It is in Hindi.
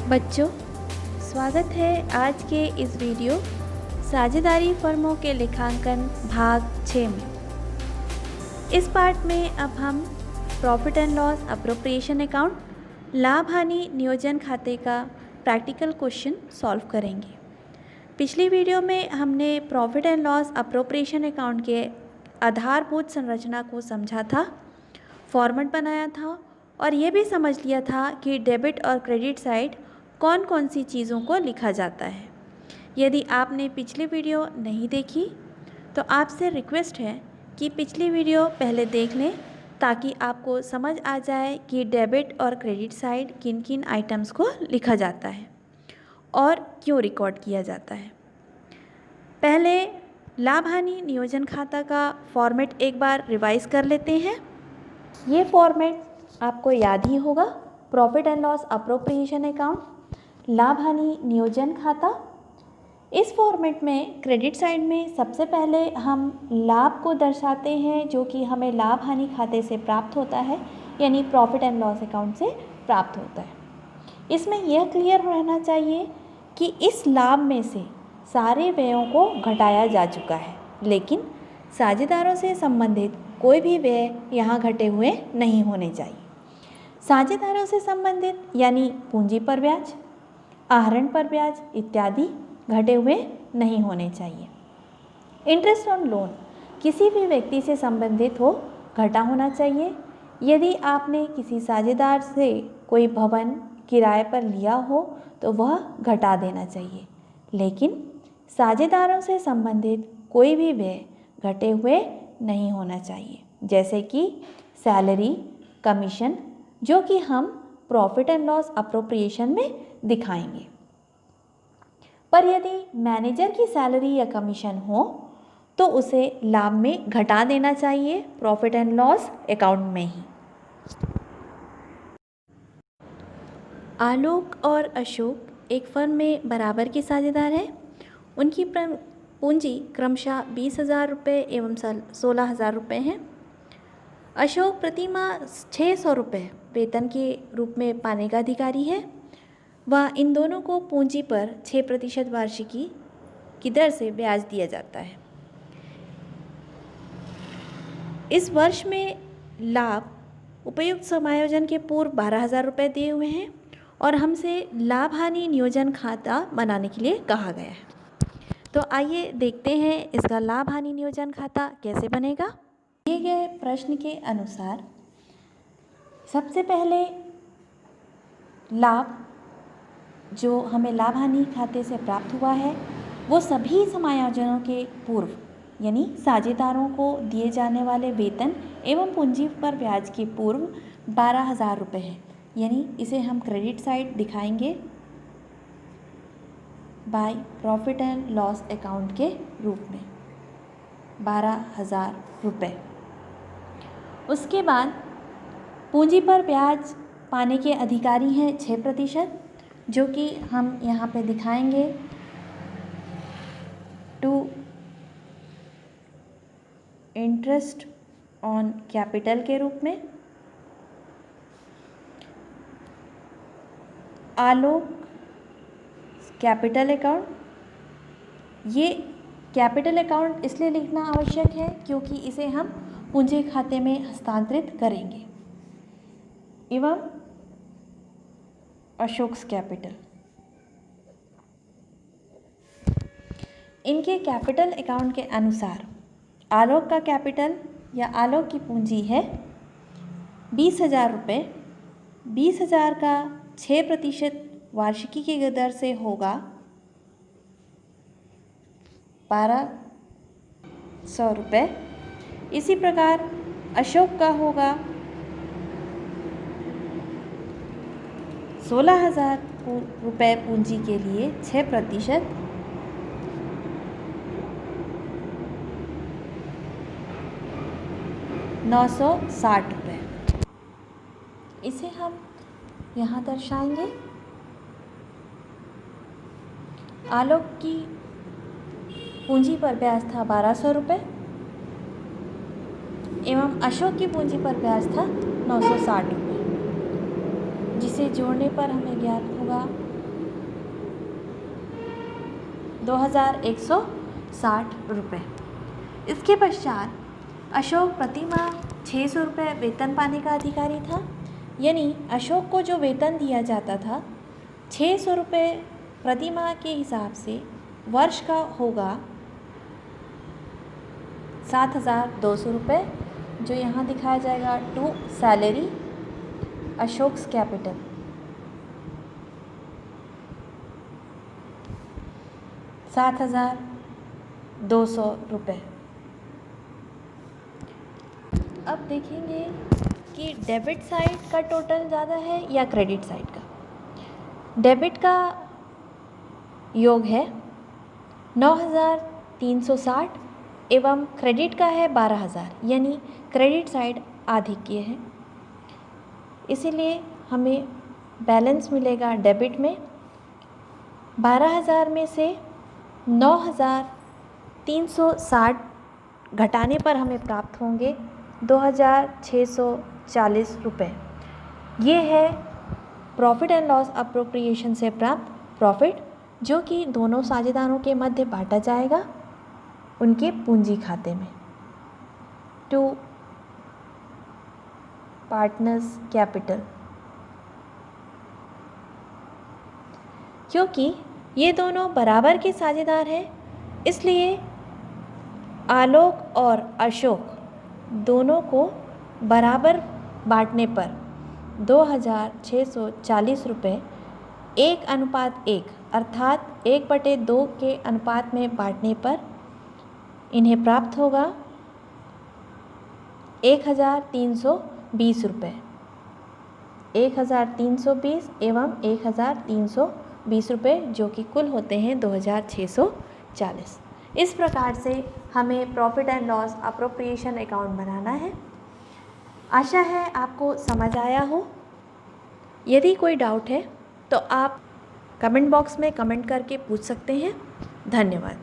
बच्चों, स्वागत है आज के इस वीडियो साझेदारी फर्मों के लेखांकन भाग 6 में। इस पार्ट में अब हम profit and loss appropriation account लाभ हानि नियोजन खाते का प्रैक्टिकल क्वेश्चन सॉल्व करेंगे। पिछली वीडियो में हमने profit and loss appropriation account के आधारभूत संरचना को समझा था, फॉर्मेट बनाया था और ये भी समझ लिया था कि डेबिट और क्रेडिट साइड कौन कौन सी चीज़ों को लिखा जाता है। यदि आपने पिछली वीडियो नहीं देखी तो आपसे रिक्वेस्ट है कि पिछली वीडियो पहले देख लें ताकि आपको समझ आ जाए कि डेबिट और क्रेडिट साइड किन किन आइटम्स को लिखा जाता है और क्यों रिकॉर्ड किया जाता है। पहले लाभ हानि नियोजन खाता का फॉर्मेट एक बार रिवाइज कर लेते हैं। ये फॉर्मेट आपको याद ही होगा, profit and loss appropriation account, लाभ हानि नियोजन खाता। इस फॉर्मेट में क्रेडिट साइड में सबसे पहले हम लाभ को दर्शाते हैं जो कि हमें लाभ हानि खाते से प्राप्त होता है, यानी प्रॉफिट एंड लॉस अकाउंट से प्राप्त होता है। इसमें यह क्लियर रहना चाहिए कि इस लाभ में से सारे व्ययों को घटाया जा चुका है, लेकिन साझेदारों से संबंधित कोई भी व्यय यहाँ घटे हुए नहीं होने चाहिए। साझेदारों से संबंधित यानी पूंजी पर ब्याज, आहरण पर ब्याज इत्यादि घटे हुए नहीं होने चाहिए। इंटरेस्ट ऑन लोन किसी भी व्यक्ति से संबंधित हो, घटा होना चाहिए। यदि आपने किसी साझेदार से कोई भवन किराए पर लिया हो तो वह घटा देना चाहिए, लेकिन साझेदारों से संबंधित कोई भी व्यय घटे हुए नहीं होना चाहिए, जैसे कि सैलरी, कमीशन, जो कि हम प्रॉफिट एंड लॉस अप्रोप्रिएशन में दिखाएंगे। पर यदि मैनेजर की सैलरी या कमीशन हो तो उसे लाभ में घटा देना चाहिए प्रॉफिट एंड लॉस अकाउंट में ही। आलोक और अशोक एक फर्म में बराबर के साझेदार हैं। उनकी पूंजी क्रमशः 20,000 रुपये एवं 16,000 रुपये हैं। अशोक प्रति माह 600 रुपये वेतन के रूप में पाने का अधिकारी है। वह इन दोनों को पूंजी पर 6% वार्षिकी की दर से ब्याज दिया जाता है। इस वर्ष में लाभ उपयुक्त समायोजन के पूर्व 12,000 रुपये दिए हुए हैं और हमसे लाभ हानि नियोजन खाता बनाने के लिए कहा गया है। तो आइए देखते हैं इसका लाभ हानि नियोजन खाता कैसे बनेगा। दिए गए प्रश्न के अनुसार सबसे पहले लाभ जो हमें लाभ हानि खाते से प्राप्त हुआ है वो सभी समायोजनों के पूर्व यानी साझेदारों को दिए जाने वाले वेतन एवं पूंजी पर ब्याज के पूर्व 12,000 रुपये है, यानी इसे हम क्रेडिट साइड दिखाएंगे by profit and loss account के रूप में 12,000 रुपये। उसके बाद पूंजी पर ब्याज पाने के अधिकारी हैं 6%, जो कि हम यहाँ पे दिखाएंगे टू इंटरेस्ट ऑन कैपिटल के रूप में। आलोक कैपिटल अकाउंट, ये कैपिटल अकाउंट इसलिए लिखना आवश्यक है क्योंकि इसे हम पूंजी खाते में हस्तांतरित करेंगे। एवं अशोक्स कैपिटल, इनके कैपिटल अकाउंट के अनुसार आलोक का कैपिटल या आलोक की पूंजी है 20,000 रुपये। 20,000 का 6% वार्षिकी की दर से होगा 1,200 रुपये। इसी प्रकार अशोक का होगा 16,000 रुपये पूंजी के लिए 6%, 960 रुपये। इसे हम यहाँ दर्शाएंगे। आलोक की पूंजी पर ब्याज था 1,200 रुपये एवं अशोक की पूंजी पर ब्याज था 960 रुपये, जिसे जोड़ने पर हमें ज्ञात होगा 2160 रुपये। इसके पश्चात अशोक प्रतिमाह 600 रुपये वेतन पाने का अधिकारी था, यानी अशोक को जो वेतन दिया जाता था 600 रुपये प्रतिमाह के हिसाब से वर्ष का होगा 7200 रुपये, जो यहाँ दिखाया जाएगा टू सैलरी अशोक्स कैपिटल। ₹7,200। अब देखेंगे कि डेबिट साइड का टोटल ज़्यादा है या क्रेडिट साइड का। डेबिट का योग है 9,360 एवं क्रेडिट का है 12,000, यानी क्रेडिट साइड आधिक्य है, इसीलिए हमें बैलेंस मिलेगा डेबिट में 12,000 में से 9,360 घटाने पर हमें प्राप्त होंगे 2,640 रुपये। ये है प्रॉफिट एंड लॉस अप्रोप्रिएशन से प्राप्त प्रॉफिट, जो कि दोनों साझेदारों के मध्य बांटा जाएगा उनके पूंजी खाते में, टू पार्टनर्स कैपिटल। क्योंकि ये दोनों बराबर के साझेदार हैं, इसलिए आलोक और अशोक दोनों को बराबर बांटने पर 2,640 रुपये 1:1 अर्थात 1/2 के अनुपात में बांटने पर इन्हें प्राप्त होगा 1,320 रुपये। 1,320 एवं 1,320 रुपये, जो कि कुल होते हैं 2,640। इस प्रकार से हमें profit and loss appropriation account बनाना है। आशा है आपको समझ आया हो। यदि कोई डाउट है तो आप कमेंट बॉक्स में कमेंट करके पूछ सकते हैं। धन्यवाद।